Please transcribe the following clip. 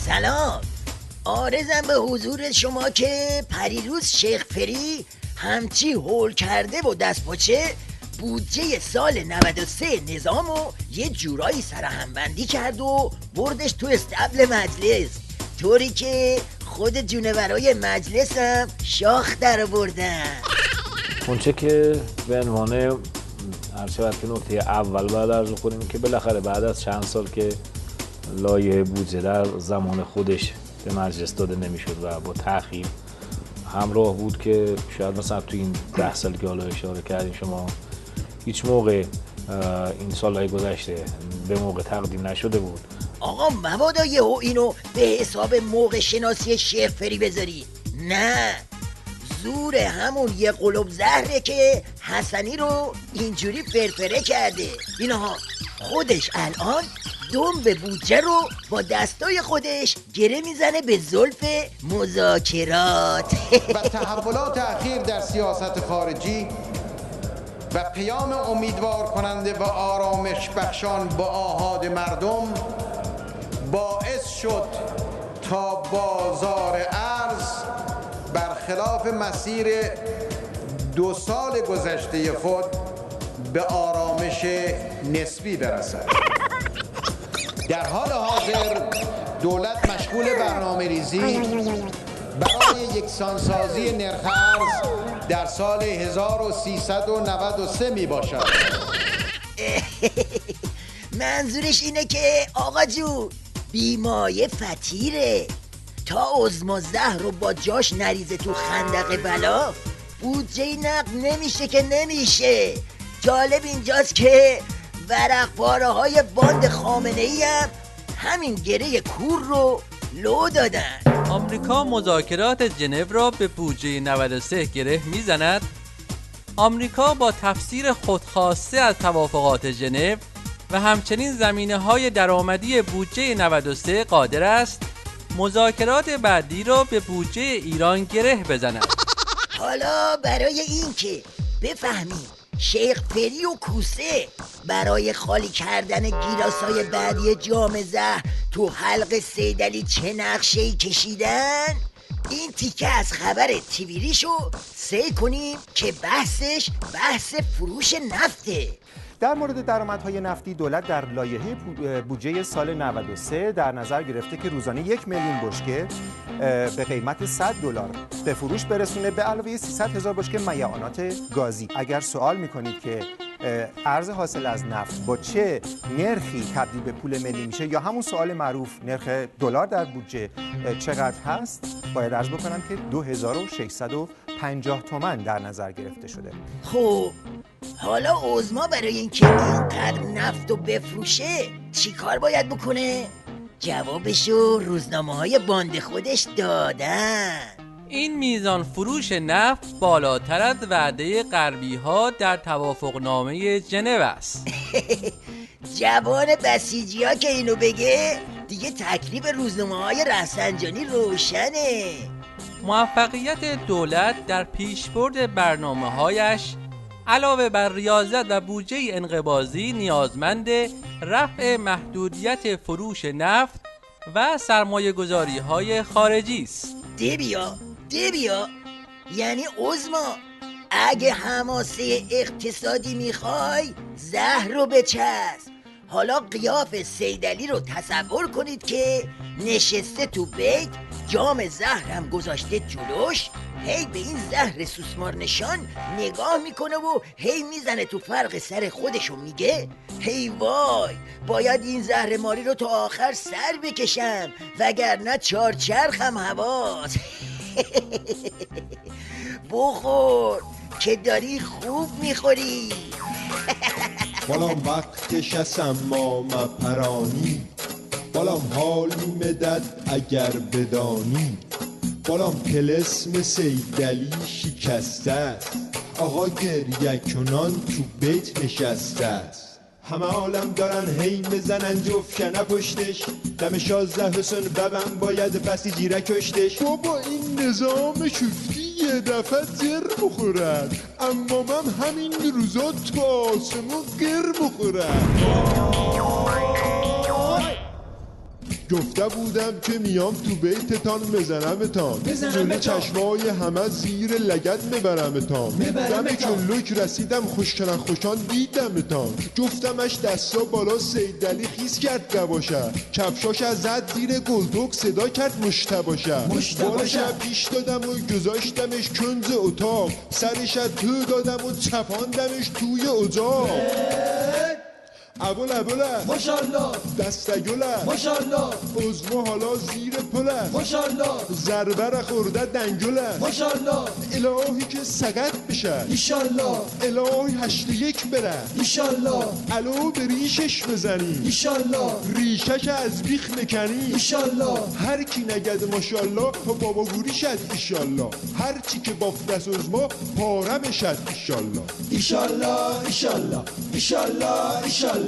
سلام، عارضم به حضور شما که پریروز شیخ فری همچی هول کرده و دست پاچه بودجه سال 93 نظامو یه جورایی سرهمبندی کرد و بردش تو استبل مجلس، طوری که خود جونورای مجلسم شاخ در بردن. اونچه که به عنوان هرچند که نکته اول باید عرض کنیم که بالاخره بعد از چند سال که لایحه بودجه در زمان خودش به مجلس داده نمیشد و با تأخیر همراه بود که شاید مثلا تو این 10 سال که حالا اشاره کردین شما هیچ موقع این سالهای گذشته به موقع تقدیم نشده بود. آقا مبادا یهو اینو به حساب موقع شناسی شیخ فری بذاری. نه، زور همون یه قلوب زهره که حسنی رو اینجوری فرفره کرده. اینها خودش الان دوم به بودجه رو با دستای خودش گره میزنه به زلف مذاکرات. و تحولات اخیر در سیاست خارجی و پیام امیدوار کننده و آرامش بخشان با آحاد مردم باعث شد تا بازار ارز برخلاف مسیر 2 سال گذشته خود به آرامش نسبی برسد. در حال حاضر دولت مشغول برنامه ریزی برای یکسانسازی نرخ ارز در سال 1393 می باشد. منظورش اینه که آقا جون بیمایه فتیره تا عظم و زهر رو با جاش نریزه تو خندق بلا بودجه نقد نمیشه که نمیشه. جالب اینجاست که ورق پاره های باند خامنه ای هم همین گره کور رو لو دادن. آمریکا مذاکرات ژنو را به بودجه 93 گره میزند. آمریکا با تفسیر خودخواسته از توافقات ژنو و همچنین زمینه‌های درآمدی بودجه 93 قادر است مذاکرات بعدی را به بودجه ایران گره بزند. حالا برای این که بفهمیم شیخ فری و کوسه برای خالی کردن گیلاسای بعدی جام زهر تو حلق سیدعلی چه نقشه‌ای کشیدن، این تیکه از خبر تیویریشو سعی کنیم که بحث فروش نفته. در مورد درآمدهای نفتی دولت در لایحه بودجه سال 93 در نظر گرفته که روزانه 1 میلیون بشکه به قیمت $100 به فروش برسونه به علاوه 300,000 بشکه میعانات گازی. اگر سوال میکنید که ارز حاصل از نفت با چه نرخی تبدیل به پول ملی میشه یا همون سوال معروف نرخ دلار در بودجه چقدر هست، باید عرض بکنم که 2650 تومان در نظر گرفته شده. خب حالا عظما برای اینکه اینقدر نفت رو بفروشه چی کار باید بکنه؟ جوابشو روزنامه‌های باند خودش دادن. این میزان فروش نفت بالاتر از وعده غربی‌ها در توافقنامه ژنو است. جوان بسیجی‌ها که اینو بگه دیگه تکلیف روزنامه‌های رفسنجانی روشنه. موفقیت دولت در پیشبرد برنامه‌هایش علاوه بر ریاضت و بودجه انقباضی نیازمند رفع محدودیت فروش نفت و سرمایه‌گذاری‌های خارجی است. دبیا یعنی عظما اگه حماسه اقتصادی میخوای زهر رو بچسب. حالا قیاف سیدعلی رو تصور کنید که نشسته تو بیت، جام زهر هم گذاشته جلوش، هی به این زهر سوسمار نشان نگاه میکنه و هی میزنه تو فرق سر خودشو میگه هی وای باید این زهر ماری رو تا آخر سر بکشم وگرنه چارچرخم حواس. بخور که داری خوب میخوری. بالام وقتش است اما مپرانی، بالام حال مدد اگر بدانی، بالام طلسم سیدعلی شکسته است، آقا گریه کنان تو بیت نشسته است. همه عالم دارن هی میزنن جفکنه پشتش، دم 16 حسن ببم باید بسیجی را کشتش. بابا این نظام شفتی یه دفعه زر بخورن، اما من همین روزا تو آسمون گر بخورن. گفته بودم که میام تو بیتتان بزنمتان جلو چشمای همه زیر لگد میبرمتان دم جلوک رسیدم خوشکنن خوشان دیدمتان جفتمش دستا بالا سیدعلی خیز کرد نباشه کفشاش از زد زیر گلدوک صدا کرد مشتباشه بالش پیش دادم و گذاشتمش کنز اتاق سرش تو دادم و چپاندمش توی اجاق ابوله ماشاءالله دستگله ماشاءالله عزمو حالا زیر پله ماشاءالله ضربه خورده دنگله ماشاءالله الهی که سقط بشه ایشالله الهی 8-1 بره ایشالله الو به ریشش بزنی ایشالله ریشش از بیخ نکنی ایشالله هر کی نگد ماشاءالله بابا گوری شد ایشالله هر چی که بافت از عزما پاره بشد ایشالله ایشالله ایشالله ایشالله ایشالله